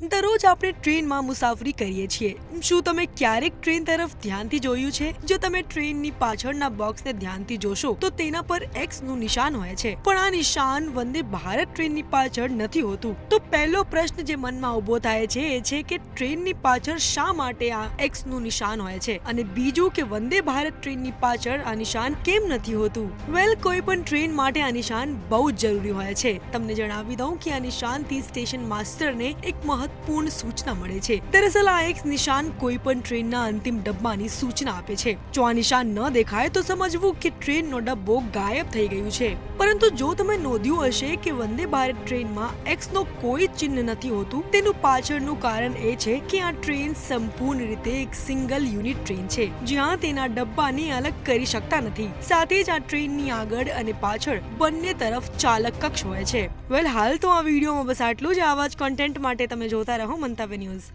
દરરોજ આપણે ટ્રેનમાં મુસાફરી કરીએ છીએ. શું તમે ક્યારેક ટ્રેન તરફ ધ્યાનથી જોયું છે? જો તમે ટ્રેનની પાછળના બોક્સને ધ્યાનથી જોશો તો તેના પર એક્સ નું નિશાન હોય છે, પણ આ નિશાન વંદે ભારત ટ્રેનની પાછળ નથી હોતું. તો પહેલો પ્રશ્ન જે મનમાં ઉભો થાય છે એ છે કે ટ્રેનની પાછળ શા માટે આ એક્સ નું નિશાન હોય છે, અને બીજું કે વંદે ભારત ટ્રેનની પાછળ આ નિશાન કેમ નથી હોતું? વેલ, કોઈ પણ ટ્રેન માટે આ નિશાન બહુ જ જરૂરી હોય છે. તમને જણાવી દઉં કે આ નિશાનથી સ્ટેશન માસ્ટરને એક મહત્વપૂર્ણ સૂચના મળે છે. દરઅસલ આ એક નિશાન કોઈ પણ ટ્રેનના અંતિમ ડબ્બાની સૂચના આપે છે. જો આ નિશાન ન દેખાય તો સમજવું કે ટ્રેનનો ડબ્બો ગાયબ થઈ ગયું છે. પરંતુ જો તમે નોંધ્યું હશે કે વંદે ભારત ટ્રેનમાં એક્સ નો કોઈ ચિહ્ન નથી હોતું, તેનું પાછળનું કારણ એ છે કે આ ટ્રેન સંપૂર્ણ રીતે એક સિંગલ યુનિટ ટ્રેન છે, જ્યાં તેના ડબ્બાને અલગ કરી શકતા નથી. સાથે જ આ ટ્રેનની આગળ અને પાછળ બંને તરફ ચાલક કક્ષ હોય છે. વેલ, હાલ તો આ વિડીયોમાં બસ આટલું જ. આવા જ કોન્ટેન્ટ માટે તમે જોતા રહો મંતવ્ય ન્યૂઝ.